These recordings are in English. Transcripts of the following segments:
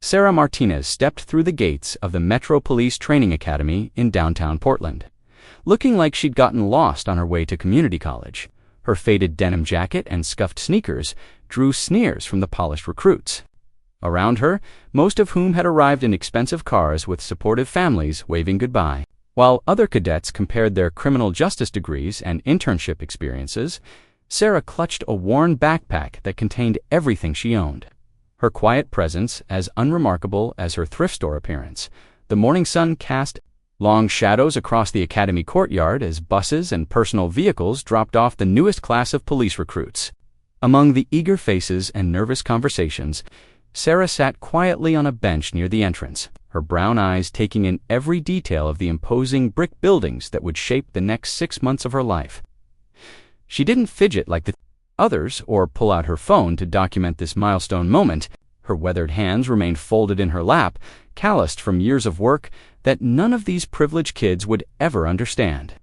Sarah Martinez stepped through the gates of the Metro Police Training Academy in downtown Portland, looking like she'd gotten lost on her way to community college. Her faded denim jacket and scuffed sneakers drew sneers from the polished recruits. Around her, most of whom had arrived in expensive cars with supportive families waving goodbye. While other cadets compared their criminal justice degrees and internship experiences, Sarah clutched a worn backpack that contained everything she owned. Her quiet presence as unremarkable as her thrift store appearance. The morning sun cast long shadows across the academy courtyard as buses and personal vehicles dropped off the newest class of police recruits. Among the eager faces and nervous conversations, Sarah sat quietly on a bench near the entrance, her brown eyes taking in every detail of the imposing brick buildings that would shape the next 6 months of her life. She didn't fidget like the others or pull out her phone to document this milestone moment. Her weathered hands remained folded in her lap, calloused from years of work that none of these privileged kids would ever understand.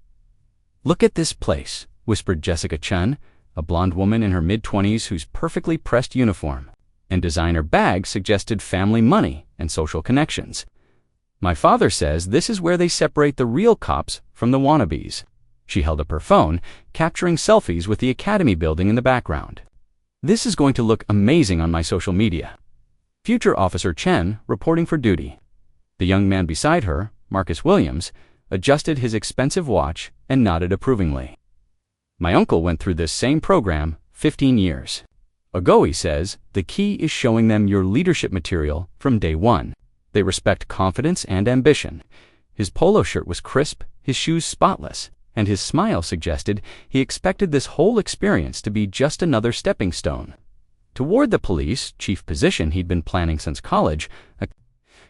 "Look at this place," whispered Jessica Chun, a blonde woman in her mid-20s whose perfectly pressed uniform and designer bag suggested family money and social connections. "My father says this is where they separate the real cops from the wannabes." She held up her phone, capturing selfies with the academy building in the background. "This is going to look amazing on my social media." Future Officer Chen, reporting for duty. The young man beside her, Marcus Williams, adjusted his expensive watch and nodded approvingly. "My uncle went through this same program 15 years ago," he says. "The key is showing them your leadership material from day one. They respect confidence and ambition." His polo shirt was crisp, his shoes spotless, and his smile suggested he expected this whole experience to be just another stepping stone toward the police chief position he'd been planning since college. A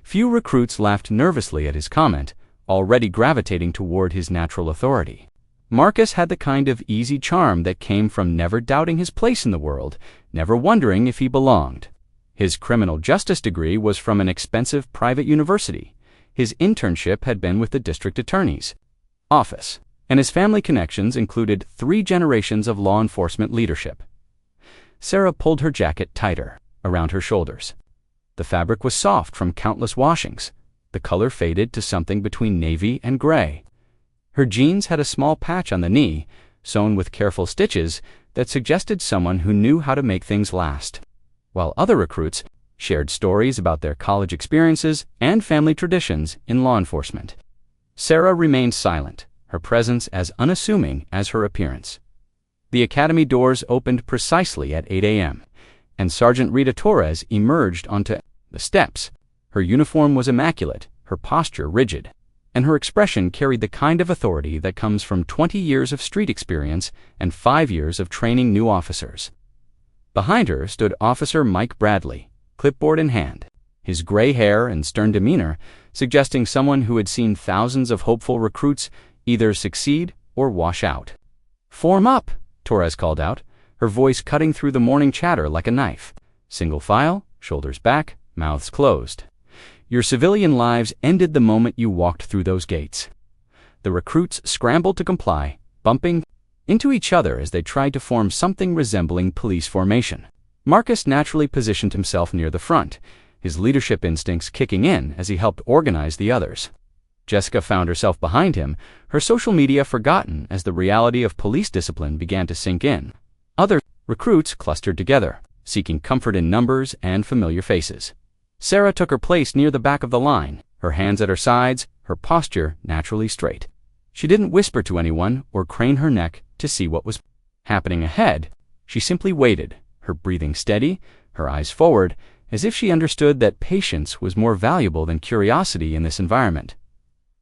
few recruits laughed nervously at his comment, already gravitating toward his natural authority. Marcus had the kind of easy charm that came from never doubting his place in the world, never wondering if he belonged. His criminal justice degree was from an expensive private university. His internship had been with the district attorney's office, and his family connections included 3 generations of law enforcement leadership. Sarah pulled her jacket tighter around her shoulders. The fabric was soft from countless washings. The color faded to something between navy and gray. Her jeans had a small patch on the knee, sewn with careful stitches that suggested someone who knew how to make things last. While other recruits shared stories about their college experiences and family traditions in law enforcement, Sarah remained silent, her presence as unassuming as her appearance. The academy doors opened precisely at 8 a.m., and Sergeant Rita Torres emerged onto the steps. Her uniform was immaculate, her posture rigid, and her expression carried the kind of authority that comes from 20 years of street experience and 5 years of training new officers. Behind her stood Officer Mike Bradley, clipboard in hand, his gray hair and stern demeanor suggesting someone who had seen thousands of hopeful recruits either succeed or wash out. "Form up," Torres called out, her voice cutting through the morning chatter like a knife. Single file, shoulders back, mouths closed. Your civilian lives ended the moment you walked through those gates. The recruits scrambled to comply, bumping into each other as they tried to form something resembling police formation. Marcus naturally positioned himself near the front, his leadership instincts kicking in as he helped organize the others. Jessica found herself behind him, her social media forgotten as the reality of police discipline began to sink in. Other recruits clustered together, seeking comfort in numbers and familiar faces. Sarah took her place near the back of the line, her hands at her sides, her posture naturally straight. She didn't whisper to anyone or crane her neck to see what was happening ahead. She simply waited, her breathing steady, her eyes forward, as if she understood that patience was more valuable than curiosity in this environment.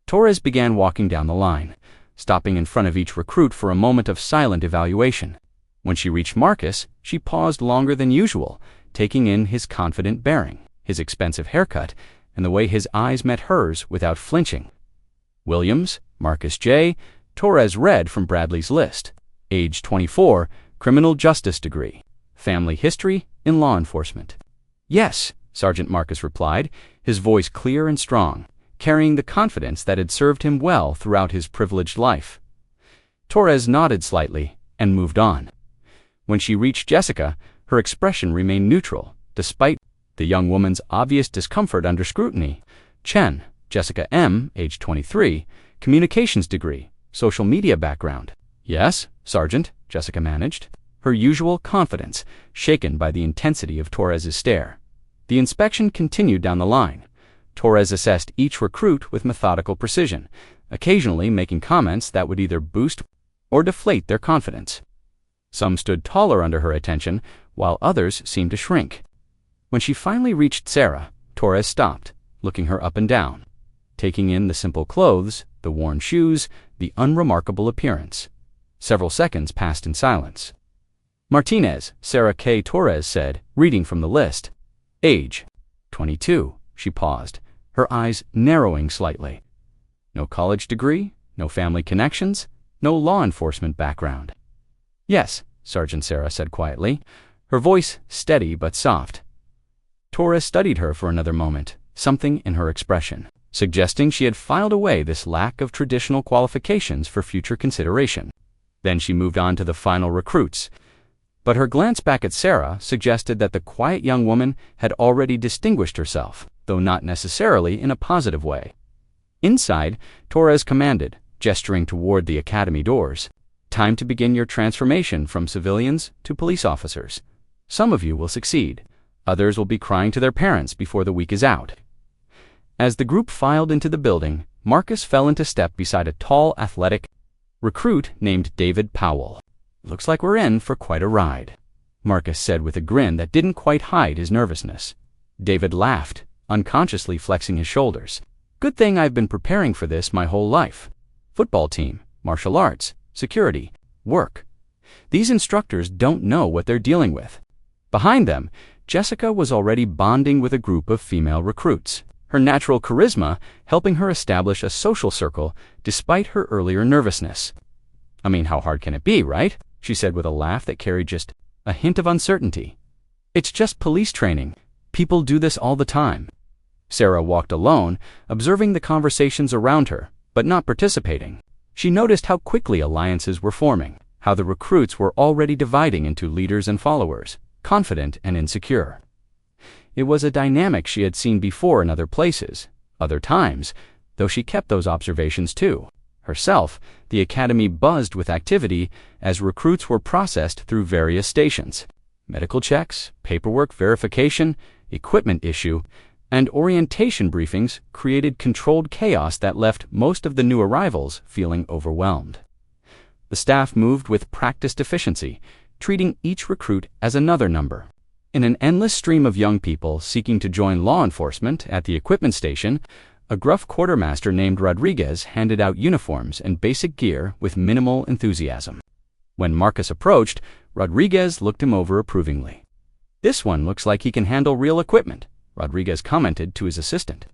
Torres began walking down the line, stopping in front of each recruit for a moment of silent evaluation. When she reached Marcus, she paused longer than usual, taking in his confident bearing, his expensive haircut, and the way his eyes met hers without flinching. Williams, Marcus J., Torres read from Bradley's list. Age 24, criminal justice degree, family history in law enforcement. "Yes," Sergeant Marcus replied, his voice clear and strong, carrying the confidence that had served him well throughout his privileged life. Torres nodded slightly and moved on. When she reached Jessica, her expression remained neutral, despite the young woman's obvious discomfort under scrutiny. Chen, Jessica M., age 23, communications degree, social media background. Yes, Sergeant, Jessica managed, her usual confidence shaken by the intensity of Torres's stare. The inspection continued down the line. Torres assessed each recruit with methodical precision, occasionally making comments that would either boost or deflate their confidence. Some stood taller under her attention, while others seemed to shrink. When she finally reached Sarah, Torres stopped, looking her up and down, taking in the simple clothes, the worn shoes, the unremarkable appearance. Several seconds passed in silence. Martinez, Sarah K. Torres said, reading from the list. Age, 22. She paused, her eyes narrowing slightly. No college degree, no family connections, no law enforcement background. Yes, Sergeant Sarah said quietly, her voice steady but soft. Torres studied her for another moment, something in her expression, suggesting she had filed away this lack of traditional qualifications for future consideration. Then she moved on to the final recruits. But her glance back at Sarah suggested that the quiet young woman had already distinguished herself, though not necessarily in a positive way. Inside, Torres commanded, gesturing toward the academy doors. Time to begin your transformation from civilians to police officers. Some of you will succeed. Others will be crying to their parents before the week is out. As the group filed into the building, Marcus fell into step beside a tall, athletic recruit named David Powell. Looks like we're in for quite a ride, Marcus said with a grin that didn't quite hide his nervousness. David laughed, unconsciously flexing his shoulders. Good thing I've been preparing for this my whole life. Football team, martial arts, security, work. These instructors don't know what they're dealing with. Behind them, Jessica was already bonding with a group of female recruits, her natural charisma helping her establish a social circle despite her earlier nervousness. I mean, how hard can it be, right? She said with a laugh that carried just a hint of uncertainty. It's just police training. People do this all the time. Sarah walked alone, observing the conversations around her, but not participating. She noticed how quickly alliances were forming, how the recruits were already dividing into leaders and followers, confident and insecure. It was a dynamic she had seen before in other places, other times, though she kept those observations too. Herself, the academy buzzed with activity as recruits were processed through various stations. Medical checks, paperwork verification, equipment issue, and orientation briefings created controlled chaos that left most of the new arrivals feeling overwhelmed. The staff moved with practiced efficiency, treating each recruit as another number. In an endless stream of young people seeking to join law enforcement at the equipment station, a gruff quartermaster named Rodriguez handed out uniforms and basic gear with minimal enthusiasm. When Marcus approached, Rodriguez looked him over approvingly. "This one looks like he can handle real equipment," Rodriguez commented to his assistant.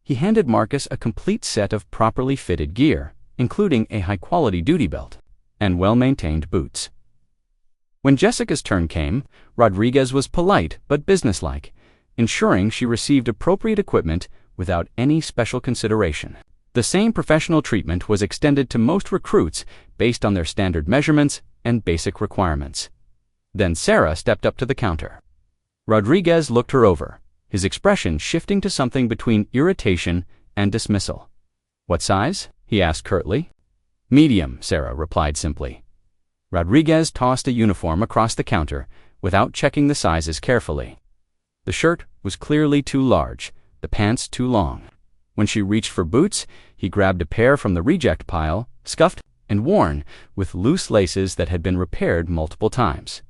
He handed Marcus a complete set of properly fitted gear, including a high-quality duty belt and well-maintained boots. When Jessica's turn came, Rodriguez was polite but businesslike, ensuring she received appropriate equipment without any special consideration. The same professional treatment was extended to most recruits based on their standard measurements and basic requirements. Then Sarah stepped up to the counter. Rodriguez looked her over, his expression shifting to something between irritation and dismissal. "What size?" he asked curtly. "Medium," Sarah replied simply. Rodriguez tossed a uniform across the counter without checking the sizes carefully. The shirt was clearly too large, the pants too long. When she reached for boots, he grabbed a pair from the reject pile, scuffed and worn, with loose laces that had been repaired multiple times.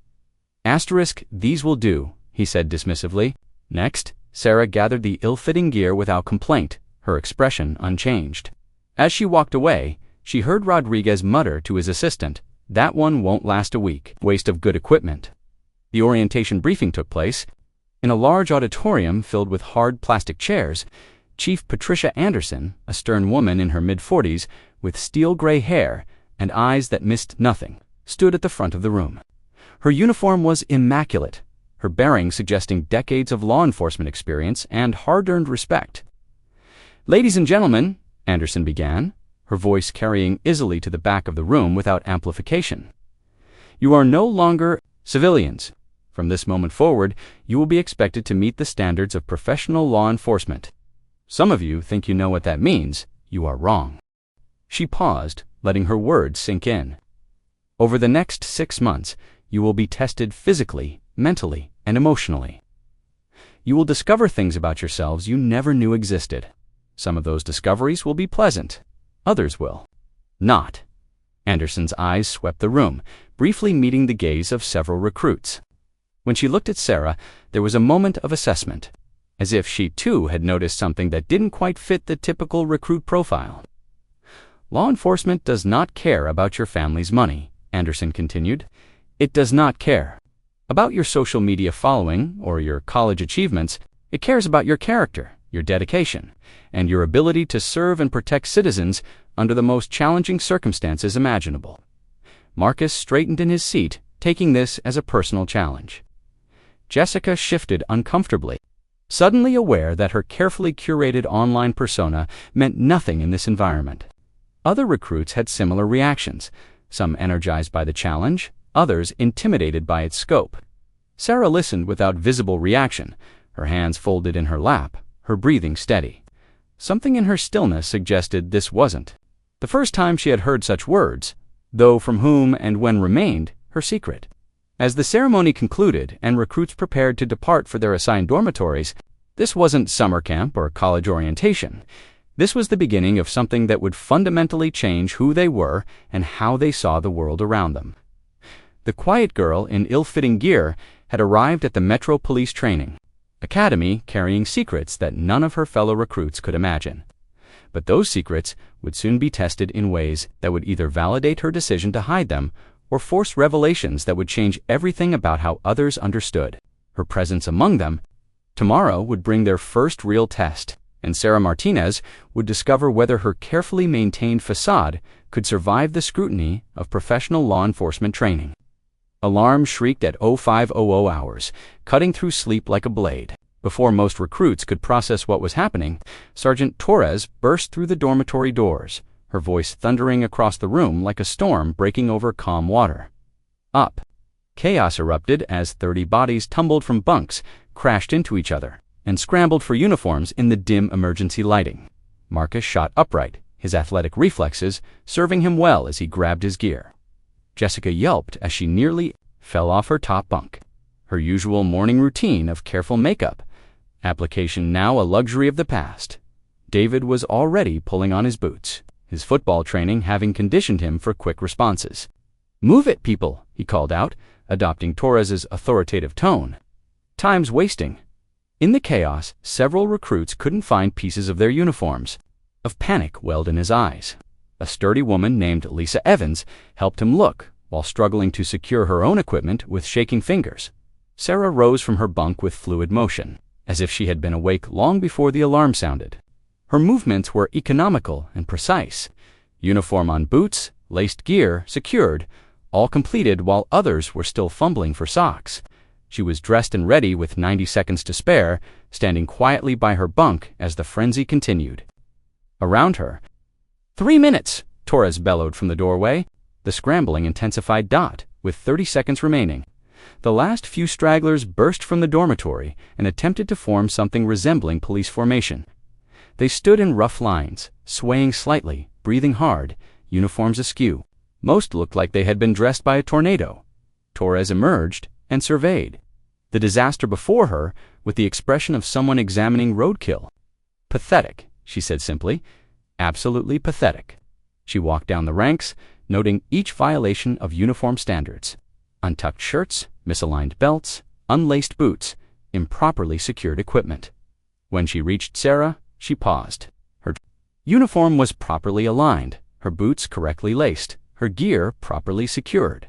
"These will do," he said dismissively. Next, Sarah gathered the ill-fitting gear without complaint, her expression unchanged. As she walked away, she heard Rodriguez mutter to his assistant, "That one won't last a week. Waste of good equipment." The orientation briefing took place. In a large auditorium filled with hard plastic chairs, Chief Patricia Anderson, a stern woman in her mid-40s with steel-gray hair and eyes that missed nothing, stood at the front of the room. Her uniform was immaculate, her bearing suggesting decades of law enforcement experience and hard-earned respect. "Ladies and gentlemen," Anderson began, her voice carrying easily to the back of the room without amplification. "You are no longer civilians. From this moment forward, you will be expected to meet the standards of professional law enforcement. Some of you think you know what that means. You are wrong." She paused, letting her words sink in. "Over the next 6 months, you will be tested physically, mentally, and emotionally. You will discover things about yourselves you never knew existed. Some of those discoveries will be pleasant. Others will not." Anderson's eyes swept the room, briefly meeting the gaze of several recruits. When she looked at Sarah, there was a moment of assessment, as if she too had noticed something that didn't quite fit the typical recruit profile. "Law enforcement does not care about your family's money," Anderson continued. "It does not care about your social media following or your college achievements. It cares about your character, your dedication, and your ability to serve and protect citizens under the most challenging circumstances imaginable." Marcus straightened in his seat, taking this as a personal challenge. Jessica shifted uncomfortably, suddenly aware that her carefully curated online persona meant nothing in this environment. Other recruits had similar reactions, some energized by the challenge, others intimidated by its scope. Sarah listened without visible reaction, her hands folded in her lap, her breathing steady. Something in her stillness suggested this wasn't the first time she had heard such words, though from whom and when remained her secret. As the ceremony concluded and recruits prepared to depart for their assigned dormitories, this wasn't summer camp or college orientation. This was the beginning of something that would fundamentally change who they were and how they saw the world around them. The quiet girl in ill-fitting gear had arrived at the Metro Police Training Academy carrying secrets that none of her fellow recruits could imagine. But those secrets would soon be tested in ways that would either validate her decision to hide them or force revelations that would change everything about how others understood her presence among them. Tomorrow would bring their first real test, and Sarah Martinez would discover whether her carefully maintained facade could survive the scrutiny of professional law enforcement training. Alarm shrieked at 0500 hours, cutting through sleep like a blade. Before most recruits could process what was happening, Sergeant Torres burst through the dormitory doors, her voice thundering across the room like a storm breaking over calm water. Up. Chaos erupted as 30 bodies tumbled from bunks, crashed into each other, and scrambled for uniforms in the dim emergency lighting. Marcus shot upright, his athletic reflexes serving him well as he grabbed his gear. Jessica yelped as she nearly fell off her top bunk. Her usual morning routine of careful makeup application now a luxury of the past. David was already pulling on his boots, his football training having conditioned him for quick responses. "Move it, people," he called out, adopting Torres's authoritative tone. "Time's wasting." In the chaos, several recruits couldn't find pieces of their uniforms. Of panic welled in his eyes. A sturdy woman named Lisa Evans helped him look, while struggling to secure her own equipment with shaking fingers. Sarah rose from her bunk with fluid motion, as if she had been awake long before the alarm sounded. Her movements were economical and precise. Uniform on boots, laced gear secured, all completed while others were still fumbling for socks. She was dressed and ready with 90 seconds to spare, standing quietly by her bunk as the frenzy continued. Around her, 3 minutes, Torres bellowed from the doorway. The scrambling intensified. With 30 seconds remaining, the last few stragglers burst from the dormitory and attempted to form something resembling police formation. They stood in rough lines, swaying slightly, breathing hard, uniforms askew. Most looked like they had been dressed by a tornado. Torres emerged and surveyed the disaster before her with the expression of someone examining roadkill. "Pathetic," she said simply. "Absolutely pathetic." She walked down the ranks, noting each violation of uniform standards. Untucked shirts, misaligned belts, unlaced boots, improperly secured equipment. When she reached Sarah, she paused. Her uniform was properly aligned, her boots correctly laced, her gear properly secured.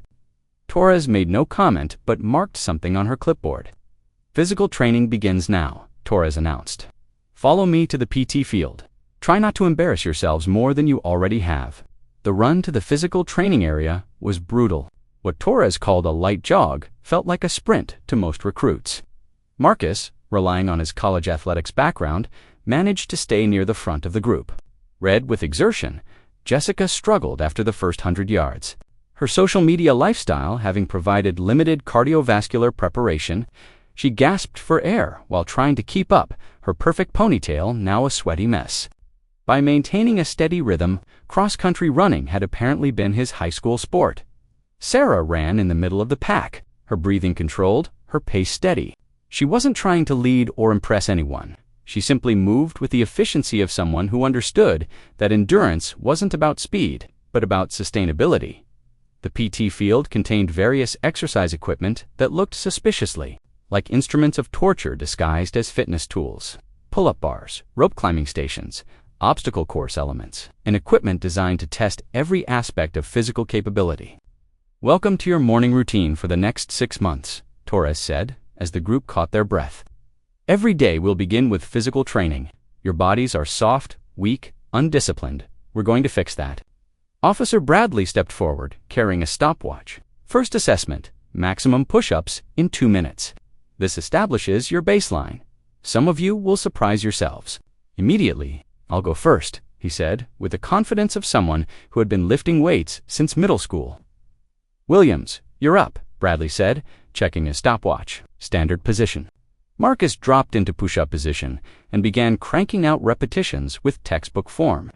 Torres made no comment but marked something on her clipboard. "Physical training begins now," Torres announced. "Follow me to the PT field. Try not to embarrass yourselves more than you already have." The run to the physical training area was brutal. What Torres called a light jog felt like a sprint to most recruits. Marcus, relying on his college athletics background, managed to stay near the front of the group. Red with exertion, Jessica struggled after the first 100 yards. Her social media lifestyle having provided limited cardiovascular preparation, she gasped for air while trying to keep up, her perfect ponytail now a sweaty mess. By maintaining a steady rhythm, cross-country running had apparently been his high school sport. Sarah ran in the middle of the pack, her breathing controlled, her pace steady. She wasn't trying to lead or impress anyone. She simply moved with the efficiency of someone who understood that endurance wasn't about speed, but about sustainability. The PT field contained various exercise equipment that looked suspiciously like instruments of torture disguised as fitness tools. Pull-up bars, rope climbing stations, obstacle course elements, and equipment designed to test every aspect of physical capability. "Welcome to your morning routine for the next 6 months," Torres said, as the group caught their breath. "Every day we'll begin with physical training. Your bodies are soft, weak, undisciplined. We're going to fix that." Officer Bradley stepped forward, carrying a stopwatch. "First assessment, maximum push-ups in 2 minutes. This establishes your baseline. Some of you will surprise yourselves." Immediately, "I'll go first," he said, with the confidence of someone who had been lifting weights since middle school. "Williams, you're up," Bradley said, checking his stopwatch. "Standard position." Marcus dropped into push-up position and began cranking out repetitions with textbook form.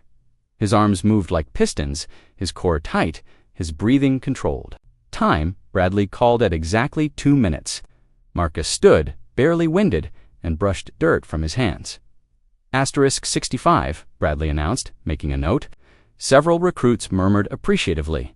His arms moved like pistons, his core tight, his breathing controlled. Time, Bradley called at exactly 2 minutes. Marcus stood, barely winded, and brushed dirt from his hands. *65, Bradley announced, making a note. Several recruits murmured appreciatively.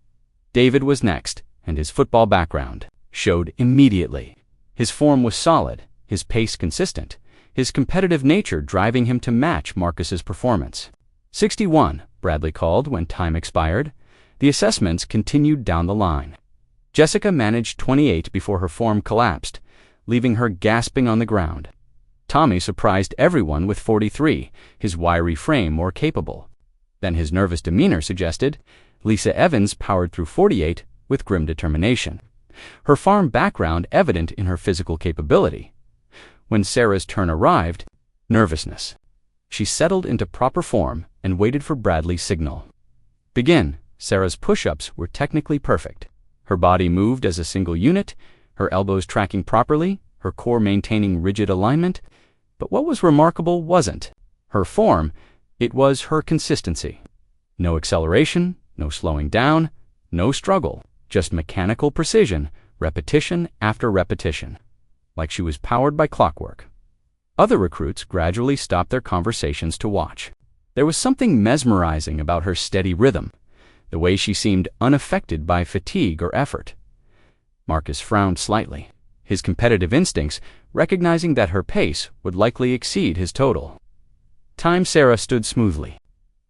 David was next, and his football background showed immediately. His form was solid, his pace consistent, his competitive nature driving him to match Marcus's performance. 61, Bradley called when time expired. The assessments continued down the line. Jessica managed 28 before her form collapsed, leaving her gasping on the ground. Tommy surprised everyone with 43, his wiry frame more capable. Then his nervous demeanor suggested. Lisa Evans powered through 48 with grim determination, her farm background evident in her physical capability. When Sarah's turn arrived, nervousness. She settled into proper form and waited for Bradley's signal. "Begin." Sarah's push-ups were technically perfect. Her body moved as a single unit, her elbows tracking properly, her core maintaining rigid alignment. But what was remarkable wasn't her form, it was her consistency. No acceleration, no slowing down, no struggle, just mechanical precision, repetition after repetition, like she was powered by clockwork. Other recruits gradually stopped their conversations to watch. There was something mesmerizing about her steady rhythm, the way she seemed unaffected by fatigue or effort. Marcus frowned slightly, his competitive instincts recognizing that her pace would likely exceed his total. Time. Sarah stood smoothly,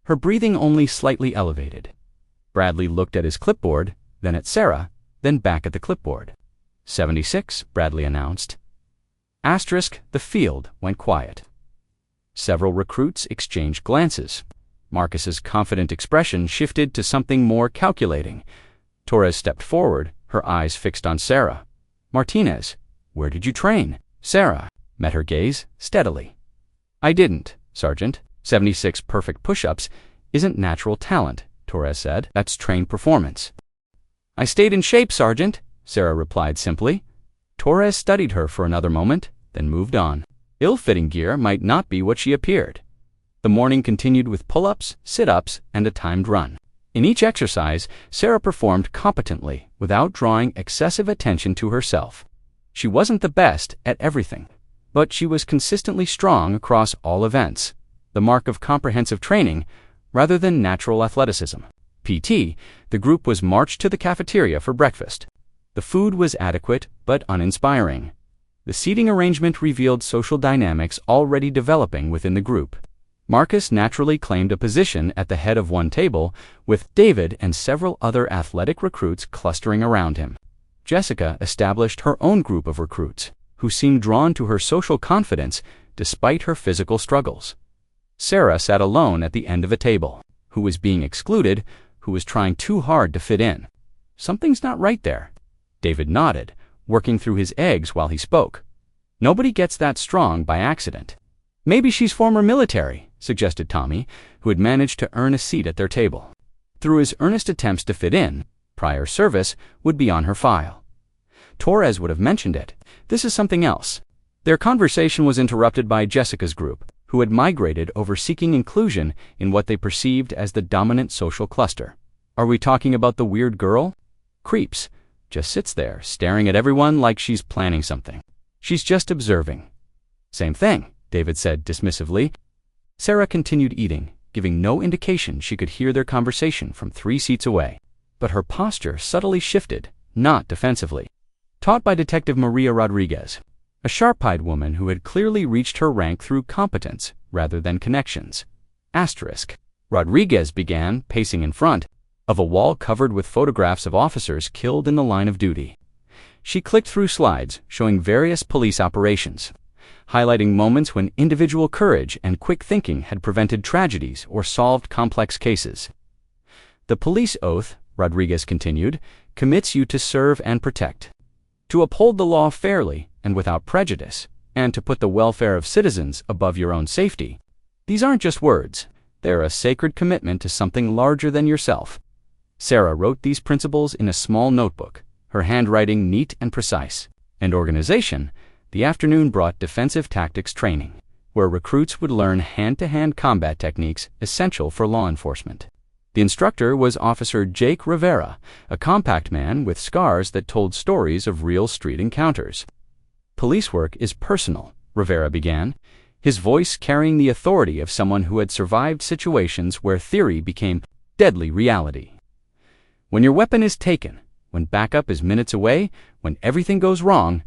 her breathing only slightly elevated. Bradley looked at his clipboard, then at Sarah, then back at the clipboard. 76, Bradley announced. The field went quiet. Several recruits exchanged glances. Marcus's confident expression shifted to something more calculating. Torres stepped forward, her eyes fixed on Sarah. "Martinez, where did you train?" Sarah met her gaze steadily. "I didn't, Sergeant. 76 perfect push-ups isn't natural talent," Torres said. "That's trained performance." "I stayed in shape, Sergeant," Sarah replied simply. Torres studied her for another moment, then moved on. Ill-fitting gear might not be what she appeared. The morning continued with pull-ups, sit-ups, and a timed run. In each exercise, Sarah performed competently without drawing excessive attention to herself. She wasn't the best at everything, but she was consistently strong across all events, the mark of comprehensive training rather than natural athleticism. PT, the group was marched to the cafeteria for breakfast. The food was adequate but uninspiring. The seating arrangement revealed social dynamics already developing within the group. Marcus naturally claimed a position at the head of one table, with David and several other athletic recruits clustering around him. Jessica established her own group of recruits, who seemed drawn to her social confidence despite her physical struggles. Sarah sat alone at the end of a table. Who was being excluded? Who was trying too hard to fit in? Something's not right there. David nodded, working through his eggs while he spoke. Nobody gets that strong by accident. "Maybe she's former military," suggested Tommy, who had managed to earn a seat at their table. Through his earnest attempts to fit in, Prior service would be on her file. Torres would have mentioned it. This is something else. Their conversation was interrupted by Jessica's group, who had migrated over seeking inclusion in what they perceived as the dominant social cluster. Are we talking about the weird girl? Creeps. Just sits there, staring at everyone like she's planning something. She's just observing. Same thing, David said dismissively. Sarah continued eating, giving no indication she could hear their conversation from 3 seats away. But her posture subtly shifted, not defensively. Taught by Detective Maria Rodriguez, a sharp-eyed woman who had clearly reached her rank through competence rather than connections. Asterisk. Rodriguez began, pacing in front of a wall covered with photographs of officers killed in the line of duty. She clicked through slides showing various police operations, highlighting moments when individual courage and quick thinking had prevented tragedies or solved complex cases. The police oath, Rodriguez continued, commits you to serve and protect, to uphold the law fairly and without prejudice, and to put the welfare of citizens above your own safety. These aren't just words. They're a sacred commitment to something larger than yourself. Sarah wrote these principles in a small notebook, her handwriting neat and precise. And organization, the afternoon brought defensive tactics training, where recruits would learn hand-to-hand combat techniques essential for law enforcement. The instructor was Officer Jake Rivera, a compact man with scars that told stories of real street encounters. Police work is personal, Rivera began, his voice carrying the authority of someone who had survived situations where theory became deadly reality. When your weapon is taken, when backup is minutes away, when everything goes wrong,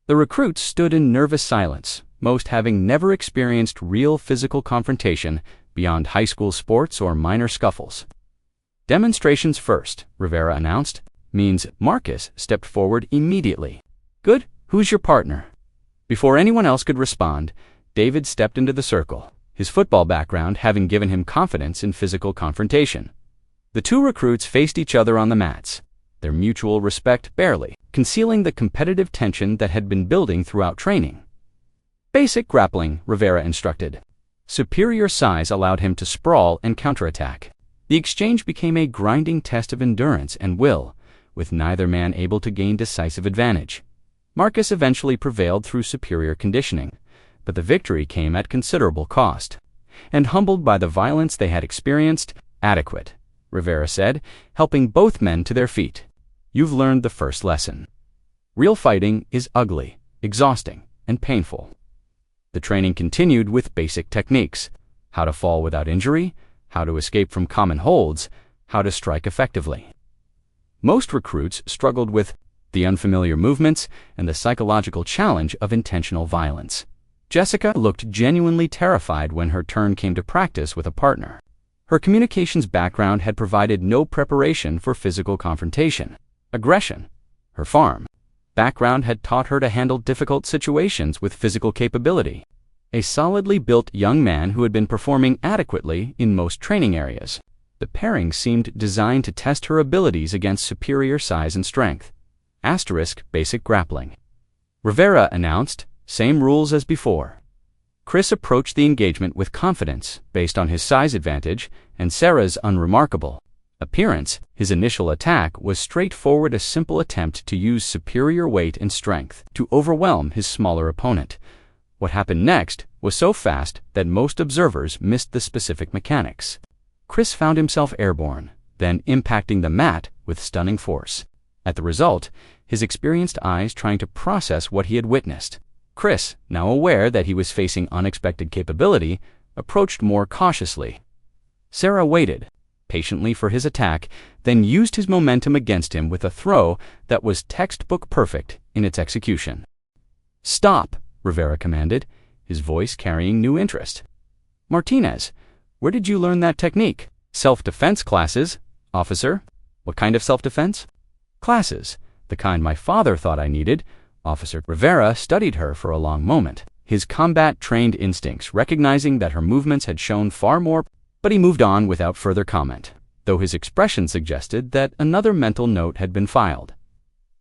the recruits stood in nervous silence, most having never experienced real physical confrontation beyond high school sports or minor scuffles. Demonstrations first, Rivera announced, means Marcus stepped forward immediately. Good, who's your partner? Before anyone else could respond, David stepped into the circle, his football background having given him confidence in physical confrontation. The 2 recruits faced each other on the mats, their mutual respect barely concealing the competitive tension that had been building throughout training. Basic grappling, Rivera instructed. Superior size allowed him to sprawl and counterattack. The exchange became a grinding test of endurance and will, with neither man able to gain decisive advantage. Marcus eventually prevailed through superior conditioning, but the victory came at considerable cost. And humbled by the violence they had experienced, adequate, Rivera said, helping both men to their feet. You've learned the first lesson. Real fighting is ugly, exhausting, and painful. The training continued with basic techniques: how to fall without injury, how to escape from common holds, how to strike effectively. Most recruits struggled with the unfamiliar movements and the psychological challenge of intentional violence. Jessica looked genuinely terrified when her turn came to practice with a partner. Her communications background had provided no preparation for physical confrontation. Aggression, her farm background had taught her to handle difficult situations with physical capability. A solidly built young man who had been performing adequately in most training areas. The pairing seemed designed to test her abilities against superior size and strength. Asterisk basic grappling. Rivera announced, same rules as before. Chris approached the engagement with confidence based on his size advantage and Sarah's unremarkable appearance. His initial attack was straightforward, a simple attempt to use superior weight and strength to overwhelm his smaller opponent. What happened next was so fast that most observers missed the specific mechanics. Chris found himself airborne, then impacting the mat with stunning force. At the result, his experienced eyes trying to process what he had witnessed. Chris, now aware that he was facing unexpected capability, approached more cautiously. Sarah waited patiently for his attack, then used his momentum against him with a throw that was textbook perfect in its execution. Stop, Rivera commanded, his voice carrying new interest. Martinez, where did you learn that technique? Self-defense classes, officer. What kind of self-defense? Classes, the kind my father thought I needed. Officer Rivera studied her for a long moment, his combat-trained instincts recognizing that her movements had shown far more, but he moved on without further comment, though his expression suggested that another mental note had been filed.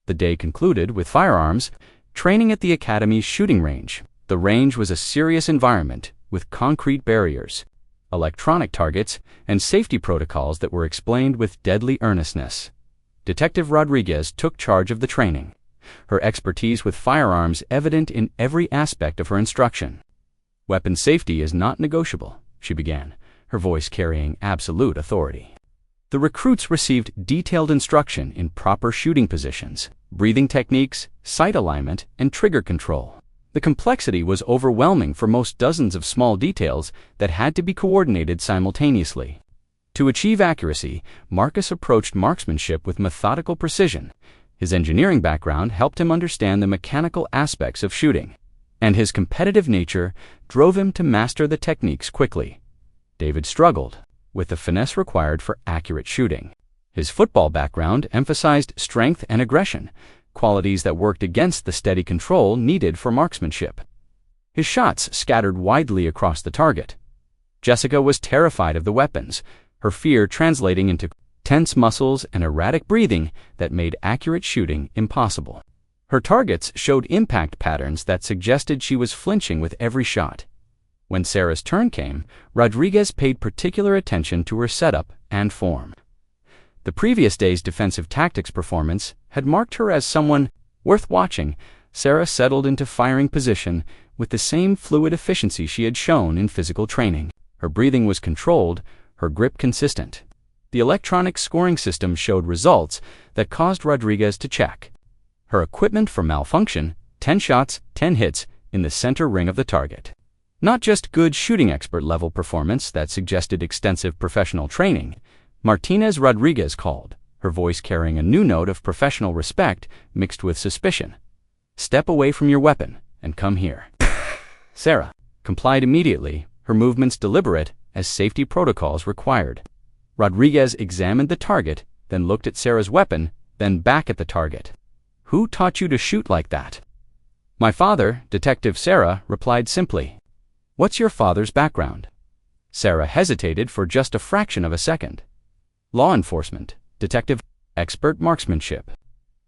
The day concluded with firearms training at the academy's shooting range. The range was a serious environment with concrete barriers, electronic targets, and safety protocols that were explained with deadly earnestness. Detective Rodriguez took charge of the training, her expertise with firearms evident in every aspect of her instruction. "Weapon safety is not negotiable," she began, her voice carrying absolute authority. The recruits received detailed instruction in proper shooting positions, breathing techniques, sight alignment, and trigger control. The complexity was overwhelming for most dozens of small details that had to be coordinated simultaneously. To achieve accuracy, Marcus approached marksmanship with methodical precision. His engineering background helped him understand the mechanical aspects of shooting, and his competitive nature drove him to master the techniques quickly. David struggled with the finesse required for accurate shooting. His football background emphasized strength and aggression, qualities that worked against the steady control needed for marksmanship. His shots scattered widely across the target. Jessica was terrified of the weapons, her fear translating into tense muscles and erratic breathing that made accurate shooting impossible. Her targets showed impact patterns that suggested she was flinching with every shot. When Sarah's turn came, Rodriguez paid particular attention to her setup and form. The previous day's defensive tactics performance had marked her as someone worth watching. Sarah settled into firing position with the same fluid efficiency she had shown in physical training. Her breathing was controlled, her grip consistent. The electronic scoring system showed results that caused Rodriguez to check her equipment for malfunction: 10 shots, 10 hits in the center ring of the target. Not just good shooting expert level performance that suggested extensive professional training. Martinez Rodriguez called, her voice carrying a new note of professional respect mixed with suspicion. "Step away from your weapon and come here." Sarah complied immediately, her movements deliberate as safety protocols required. Rodriguez examined the target, then looked at Sarah's weapon, then back at the target. "Who taught you to shoot like that?" "My father," Detective Sarah replied simply. "What's your father's background?" Sarah hesitated for just a fraction of a second. "Law enforcement, detective, expert marksmanship."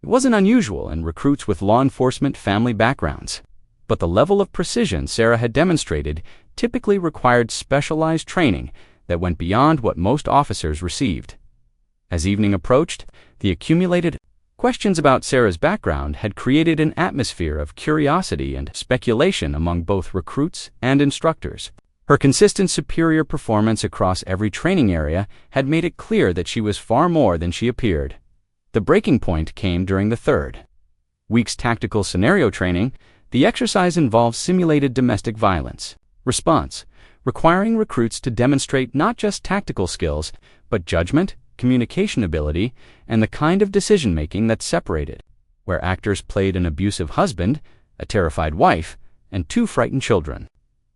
It wasn't unusual in recruits with law enforcement family backgrounds, but the level of precision Sarah had demonstrated typically required specialized training that went beyond what most officers received. As evening approached, the accumulated questions about Sarah's background had created an atmosphere of curiosity and speculation among both recruits and instructors. Her consistent superior performance across every training area had made it clear that she was far more than she appeared. The breaking point came during the third week's tactical scenario training. The exercise involved simulated domestic violence response, requiring recruits to demonstrate not just tactical skills, but judgment, communication ability, and the kind of decision-making that separated, where actors played an abusive husband, a terrified wife, and 2 frightened children.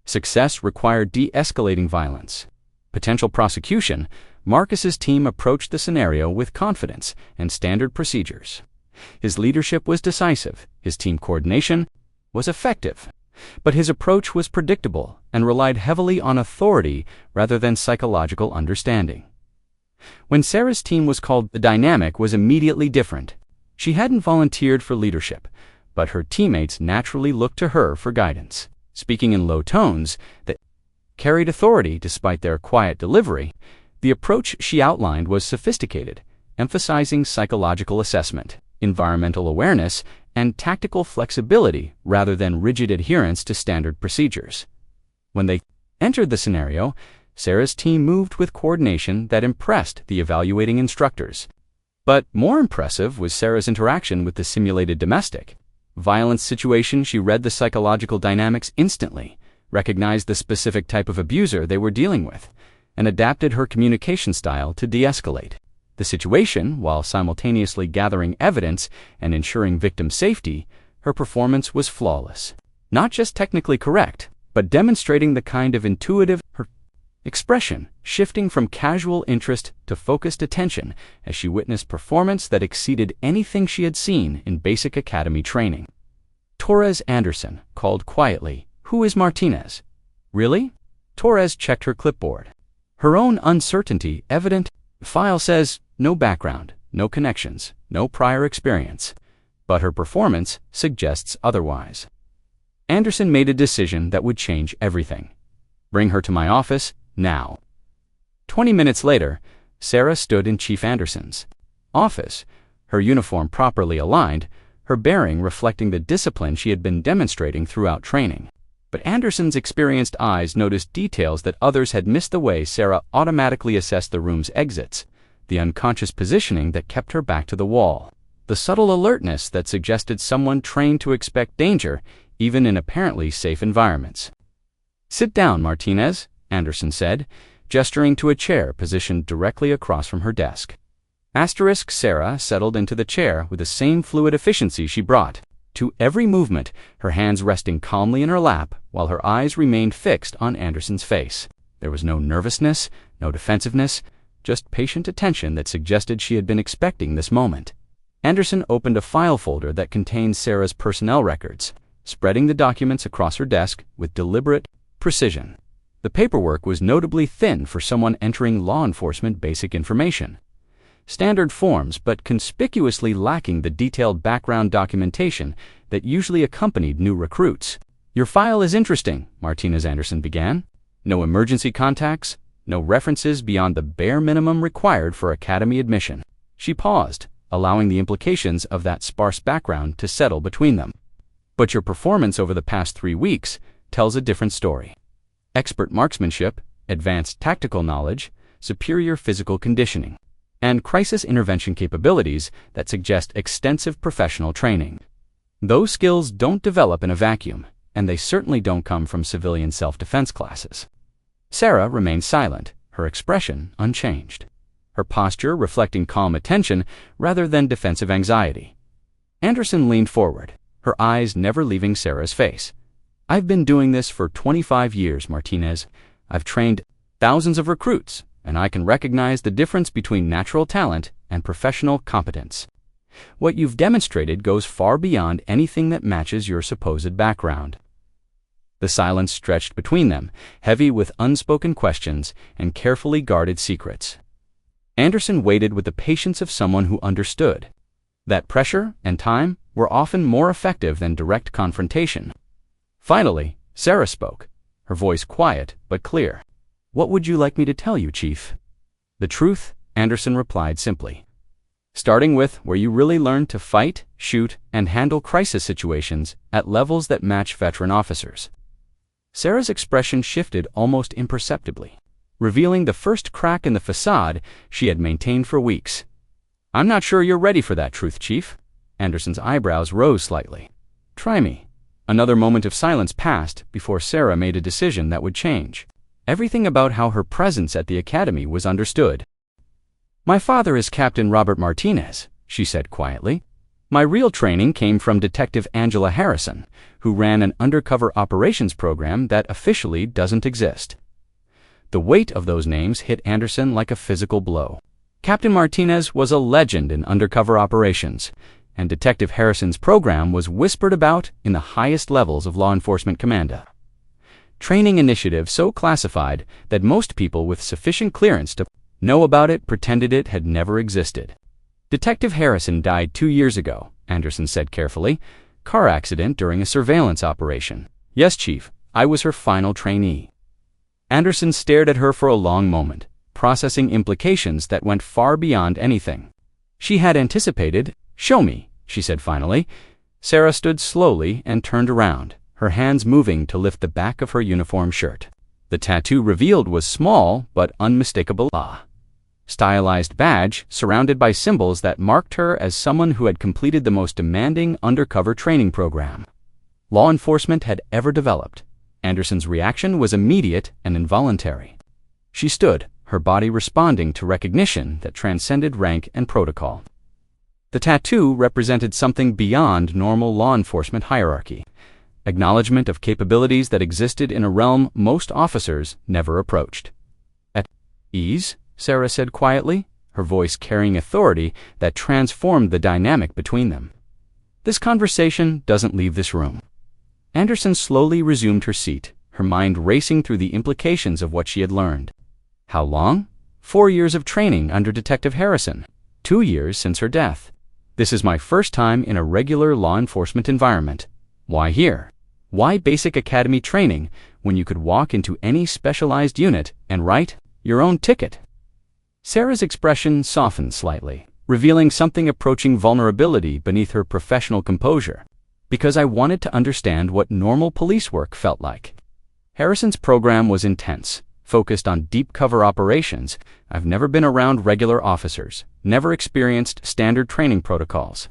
Success required de-escalating violence. Potential prosecution, Marcus's team approached the scenario with confidence and standard procedures. His leadership was decisive, his team coordination was effective, but his approach was predictable and relied heavily on authority rather than psychological understanding. When Sarah's team was called, the dynamic was immediately different. She hadn't volunteered for leadership, but her teammates naturally looked to her for guidance. Speaking in low tones that carried authority despite their quiet delivery, the approach she outlined was sophisticated, emphasizing psychological assessment, environmental awareness, and tactical flexibility rather than rigid adherence to standard procedures. When they entered the scenario, Sarah's team moved with coordination that impressed the evaluating instructors. But more impressive was Sarah's interaction with the simulated domestic violence situation. She read the psychological dynamics instantly, recognized the specific type of abuser they were dealing with, and adapted her communication style to de-escalate the situation while simultaneously gathering evidence and ensuring victim safety. Her performance was flawless. Not just technically correct, but demonstrating the kind of intuitive expression, shifting from casual interest to focused attention as she witnessed performance that exceeded anything she had seen in basic academy training. Torres Anderson called quietly, "Who is Martinez?" "Really?" Torres checked her clipboard, her own uncertainty evident. "File says no background, no connections, no prior experience, but her performance suggests otherwise." Anderson made a decision that would change everything. "Bring her to my office now." 20 minutes later, Sarah stood in Chief Anderson's office, her uniform properly aligned, her bearing reflecting the discipline she had been demonstrating throughout training. But Anderson's experienced eyes noticed details that others had missed: the way Sarah automatically assessed the room's exits, the unconscious positioning that kept her back to the wall, the subtle alertness that suggested someone trained to expect danger even in apparently safe environments. "Sit down, Martinez," Anderson said, gesturing to a chair positioned directly across from her desk. Sarah settled into the chair with the same fluid efficiency she brought to every movement, her hands resting calmly in her lap while her eyes remained fixed on Anderson's face. There was no nervousness, no defensiveness, just patient attention that suggested she had been expecting this moment. Anderson opened a file folder that contained Sarah's personnel records, spreading the documents across her desk with deliberate precision. The paperwork was notably thin for someone entering law enforcement: basic information, standard forms, but conspicuously lacking the detailed background documentation that usually accompanied new recruits. "Your file is interesting," Anderson began. "No emergency contacts, no references beyond the bare minimum required for academy admission." She paused, allowing the implications of that sparse background to settle between them. "But your performance over the past 3 weeks tells a different story. Expert marksmanship, advanced tactical knowledge, superior physical conditioning, and crisis intervention capabilities that suggest extensive professional training. Those skills don't develop in a vacuum, and they certainly don't come from civilian self-defense classes." Sarah remained silent, her expression unchanged, her posture reflecting calm attention rather than defensive anxiety. Anderson leaned forward, her eyes never leaving Sarah's face. "I've been doing this for 25 years, Martinez. I've trained thousands of recruits, and I can recognize the difference between natural talent and professional competence. What you've demonstrated goes far beyond anything that matches your supposed background." The silence stretched between them, heavy with unspoken questions and carefully guarded secrets. Anderson waited with the patience of someone who understood that pressure and time were often more effective than direct confrontation. Finally, Sarah spoke, her voice quiet but clear. "What would you like me to tell you, Chief?" "The truth," Anderson replied simply. "Starting with where you really learned to fight, shoot, and handle crisis situations at levels that match veteran officers." Sarah's expression shifted almost imperceptibly, revealing the first crack in the facade she had maintained for weeks. "I'm not sure you're ready for that truth, Chief." Anderson's eyebrows rose slightly. "Try me." Another moment of silence passed before Sarah made a decision that would change everything about how her presence at the academy was understood. "My father is Captain Robert Martinez," she said quietly. "My real training came from Detective Angela Harrison, who ran an undercover operations program that officially doesn't exist." The weight of those names hit Anderson like a physical blow. Captain Martinez was a legend in undercover operations, and Detective Harrison's program was whispered about in the highest levels of law enforcement command. Training initiative so classified that most people with sufficient clearance to know about it pretended it had never existed. "Detective Harrison died 2 years ago," Anderson said carefully. "Car accident during a surveillance operation." "Yes, Chief, I was her final trainee." Anderson stared at her for a long moment, processing implications that went far beyond anything she had anticipated. "Show me," she said finally. Sarah stood slowly and turned around, her hands moving to lift the back of her uniform shirt. The tattoo revealed was small but unmistakable. Stylized badge surrounded by symbols that marked her as someone who had completed the most demanding undercover training program law enforcement had ever developed. Anderson's reaction was immediate and involuntary. She stood, her body responding to recognition that transcended rank and protocol. The tattoo represented something beyond normal law enforcement hierarchy, acknowledgement of capabilities that existed in a realm most officers never approached. "At ease?" Sarah said quietly, her voice carrying authority that transformed the dynamic between them. "This conversation doesn't leave this room." Anderson slowly resumed her seat, her mind racing through the implications of what she had learned. How long? 4 years of training under Detective Harrison, 2 years since her death. "This is my first time in a regular law enforcement environment. Why here? Why basic academy training when you could walk into any specialized unit and write your own ticket?" Sarah's expression softened slightly, revealing something approaching vulnerability beneath her professional composure. Because I wanted to understand what normal police work felt like. Harrison's program was intense, focused on deep cover operations. I've never been around regular officers, never experienced standard training protocols.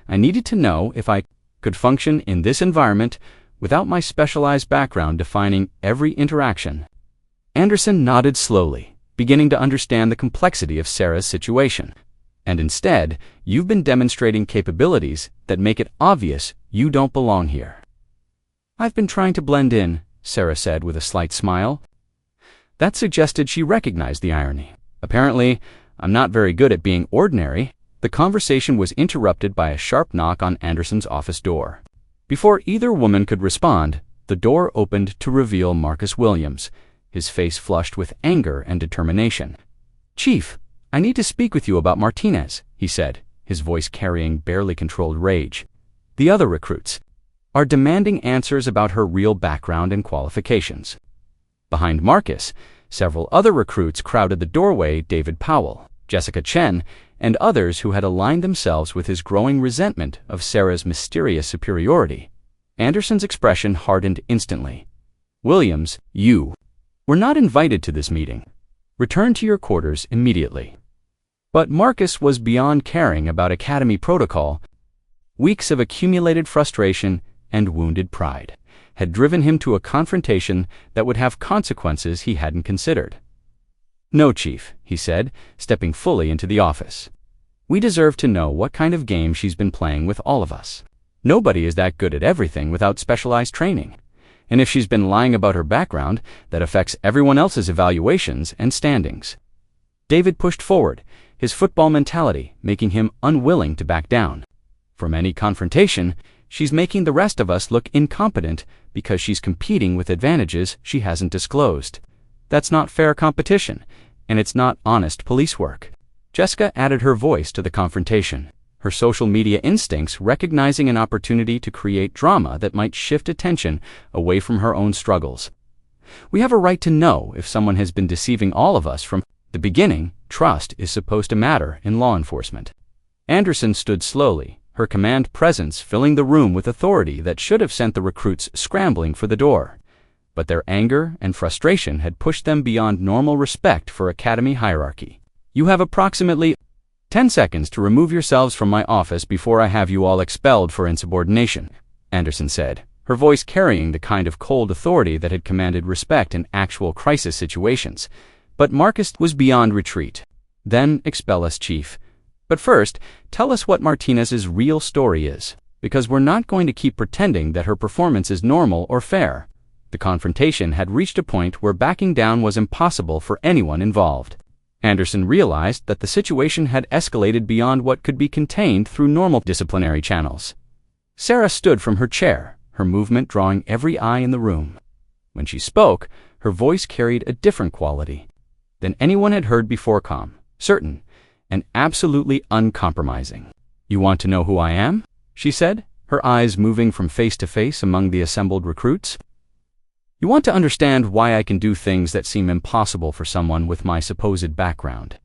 I needed to know if I could function in this environment without my specialized background defining every interaction. Anderson nodded slowly, beginning to understand the complexity of Sarah's situation. And instead, you've been demonstrating capabilities that make it obvious you don't belong here. I've been trying to blend in, Sarah said with a slight smile. That suggested she recognized the irony. Apparently, I'm not very good at being ordinary. The conversation was interrupted by a sharp knock on Anderson's office door. Before either woman could respond, the door opened to reveal Marcus Williams, his face flushed with anger and determination. "Chief, I need to speak with you about Martinez," he said, his voice carrying barely controlled rage. "The other recruits are demanding answers about her real background and qualifications." Behind Marcus, several other recruits crowded the doorway: David Powell, Jessica Chen, and others who had aligned themselves with his growing resentment of Sarah's mysterious superiority. Anderson's expression hardened instantly. "Williams, you were not invited to this meeting. Return to your quarters immediately." But Marcus was beyond caring about academy protocol. Weeks of accumulated frustration and wounded pride had driven him to a confrontation that would have consequences he hadn't considered. "No, Chief," he said, stepping fully into the office. "We deserve to know what kind of game she's been playing with all of us. Nobody is that good at everything without specialized training. And if she's been lying about her background, that affects everyone else's evaluations and standings." David pushed forward, his football mentality making him unwilling to back down. "From any confrontation, she's making the rest of us look incompetent because she's competing with advantages she hasn't disclosed. That's not fair competition, and it's not honest police work." Jessica added her voice to the confrontation, her social media instincts recognizing an opportunity to create drama that might shift attention away from her own struggles. "We have a right to know if someone has been deceiving all of us from the beginning. Trust is supposed to matter in law enforcement." Anderson stood slowly, her command presence filling the room with authority that should have sent the recruits scrambling for the door. But their anger and frustration had pushed them beyond normal respect for academy hierarchy. "You have approximately 10 seconds to remove yourselves from my office before I have you all expelled for insubordination," Anderson said, her voice carrying the kind of cold authority that had commanded respect in actual crisis situations. But Marcus was beyond retreat. "Then expel us, Chief. But first, tell us what Martinez's real story is, because we're not going to keep pretending that her performance is normal or fair." The confrontation had reached a point where backing down was impossible for anyone involved. Anderson realized that the situation had escalated beyond what could be contained through normal disciplinary channels. Sarah stood from her chair, her movement drawing every eye in the room. When she spoke, her voice carried a different quality than anyone had heard before: calm, certain, and absolutely uncompromising. "You want to know who I am?" she said, her eyes moving from face to face among the assembled recruits. "You want to understand why I can do things that seem impossible for someone with my supposed background."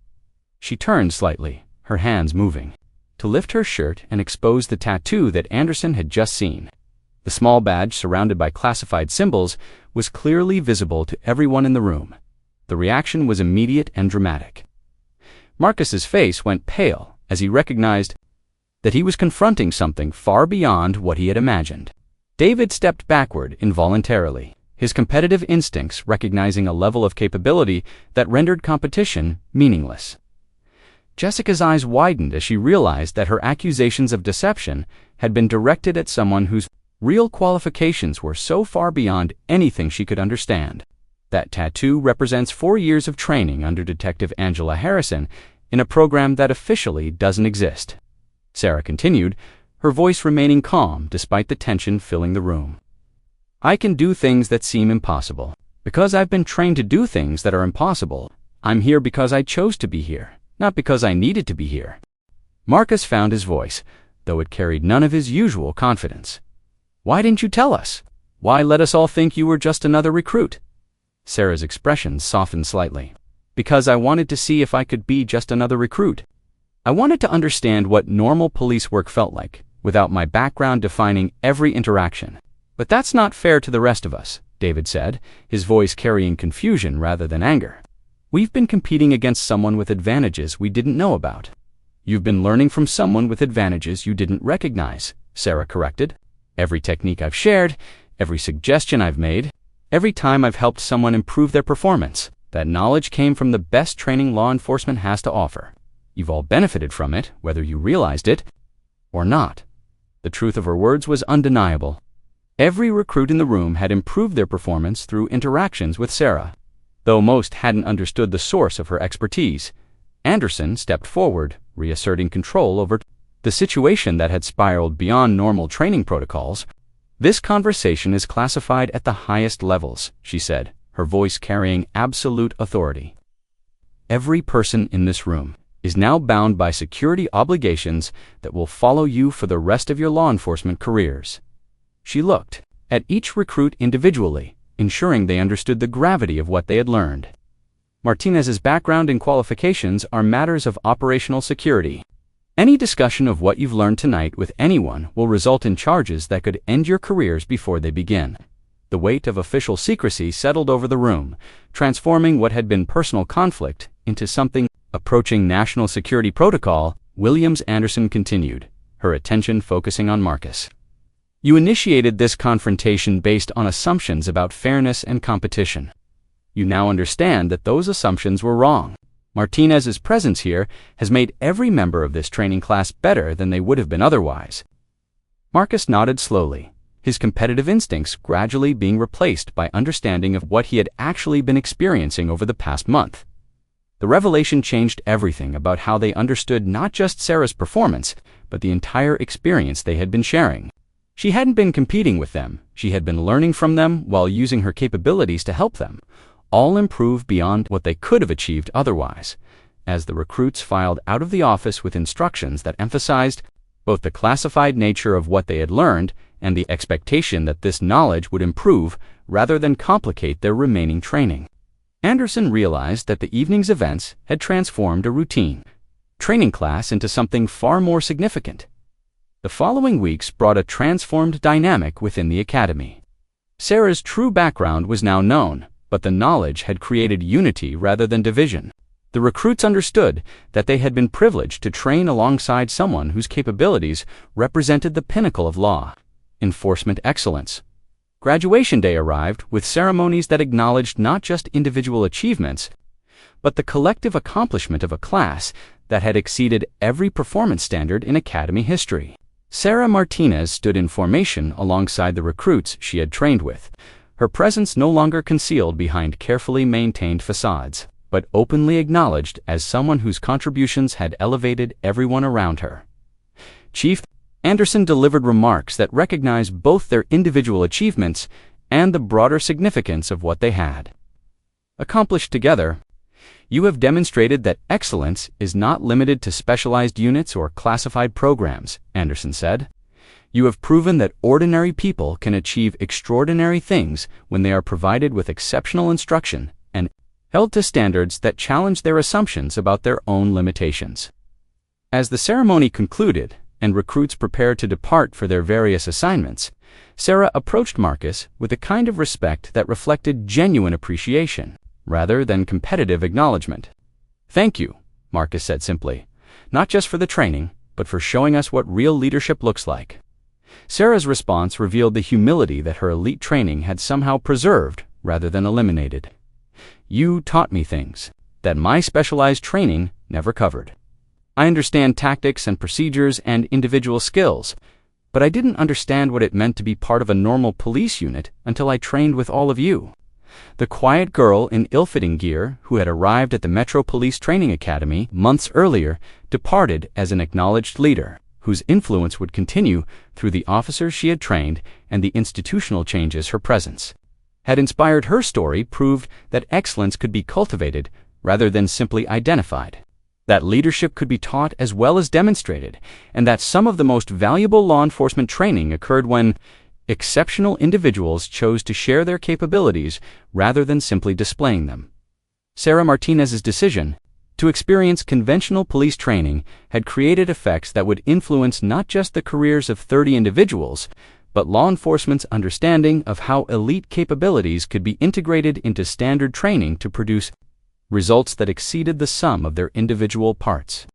She turned slightly, her hands moving, to lift her shirt and expose the tattoo that Anderson had just seen. The small badge, surrounded by classified symbols, was clearly visible to everyone in the room. The reaction was immediate and dramatic. Marcus's face went pale as he recognized that he was confronting something far beyond what he had imagined. David stepped backward involuntarily, his competitive instincts recognizing a level of capability that rendered competition meaningless. Jessica's eyes widened as she realized that her accusations of deception had been directed at someone whose real qualifications were so far beyond anything she could understand. That tattoo represents 4 years of training under Detective Angela Harrison in a program that officially doesn't exist. Sarah continued, her voice remaining calm despite the tension filling the room. "I can do things that seem impossible. Because I've been trained to do things that are impossible, I'm here because I chose to be here, not because I needed to be here." Marcus found his voice, though it carried none of his usual confidence. "Why didn't you tell us? Why let us all think you were just another recruit?" Sarah's expression softened slightly. "Because I wanted to see if I could be just another recruit." I wanted to understand what normal police work felt like, without my background defining every interaction. But that's not fair to the rest of us, David said, his voice carrying confusion rather than anger. We've been competing against someone with advantages we didn't know about. You've been learning from someone with advantages you didn't recognize, Sarah corrected. Every technique I've shared, every suggestion I've made, every time I've helped someone improve their performance, that knowledge came from the best training law enforcement has to offer. You've all benefited from it, whether you realized it or not. The truth of her words was undeniable. Every recruit in the room had improved their performance through interactions with Sarah. Though most hadn't understood the source of her expertise, Anderson stepped forward, reasserting control over the situation that had spiraled beyond normal training protocols. This conversation is classified at the highest levels, she said, her voice carrying absolute authority. Every person in this room is now bound by security obligations that will follow you for the rest of your law enforcement careers. She looked at each recruit individually, ensuring they understood the gravity of what they had learned. Martinez's background and qualifications are matters of operational security. Any discussion of what you've learned tonight with anyone will result in charges that could end your careers before they begin. The weight of official secrecy settled over the room, transforming what had been personal conflict into something approaching national security protocol. Williams Anderson continued, her attention focusing on Marcus. You initiated this confrontation based on assumptions about fairness and competition. You now understand that those assumptions were wrong. Martinez's presence here has made every member of this training class better than they would have been otherwise. Marcus nodded slowly, his competitive instincts gradually being replaced by understanding of what he had actually been experiencing over the past month. The revelation changed everything about how they understood not just Sarah's performance, but the entire experience they had been sharing. She hadn't been competing with them, she had been learning from them while using her capabilities to help them, all improve beyond what they could have achieved otherwise. As the recruits filed out of the office with instructions that emphasized both the classified nature of what they had learned and the expectation that this knowledge would improve rather than complicate their remaining training, Anderson realized that the evening's events had transformed a routine training class into something far more significant. The following weeks brought a transformed dynamic within the academy. Sarah's true background was now known, but the knowledge had created unity rather than division. The recruits understood that they had been privileged to train alongside someone whose capabilities represented the pinnacle of law enforcement excellence. Graduation day arrived with ceremonies that acknowledged not just individual achievements, but the collective accomplishment of a class that had exceeded every performance standard in academy history. Sarah Martinez stood in formation alongside the recruits she had trained with, her presence no longer concealed behind carefully maintained facades, but openly acknowledged as someone whose contributions had elevated everyone around her. Chief Anderson delivered remarks that recognized both their individual achievements and the broader significance of what they had accomplished together. You have demonstrated that excellence is not limited to specialized units or classified programs, Anderson said. You have proven that ordinary people can achieve extraordinary things when they are provided with exceptional instruction and held to standards that challenge their assumptions about their own limitations. As the ceremony concluded, and recruits prepared to depart for their various assignments, Sarah approached Marcus with a kind of respect that reflected genuine appreciation, rather than competitive acknowledgement. Thank you, Marcus said simply, not just for the training, but for showing us what real leadership looks like. Sarah's response revealed the humility that her elite training had somehow preserved rather than eliminated. You taught me things that my specialized training never covered. I understand tactics and procedures and individual skills, but I didn't understand what it meant to be part of a normal police unit until I trained with all of you. The quiet girl in ill-fitting gear who had arrived at the Metro Police Training Academy months earlier departed as an acknowledged leader, whose influence would continue through the officers she had trained and the institutional changes her presence had inspired. Her story proved that excellence could be cultivated rather than simply identified, that leadership could be taught as well as demonstrated, and that some of the most valuable law enforcement training occurred when exceptional individuals chose to share their capabilities rather than simply displaying them. Sarah Martinez's decision to experience conventional police training had created effects that would influence not just the careers of 30 individuals, but law enforcement's understanding of how elite capabilities could be integrated into standard training to produce results that exceeded the sum of their individual parts.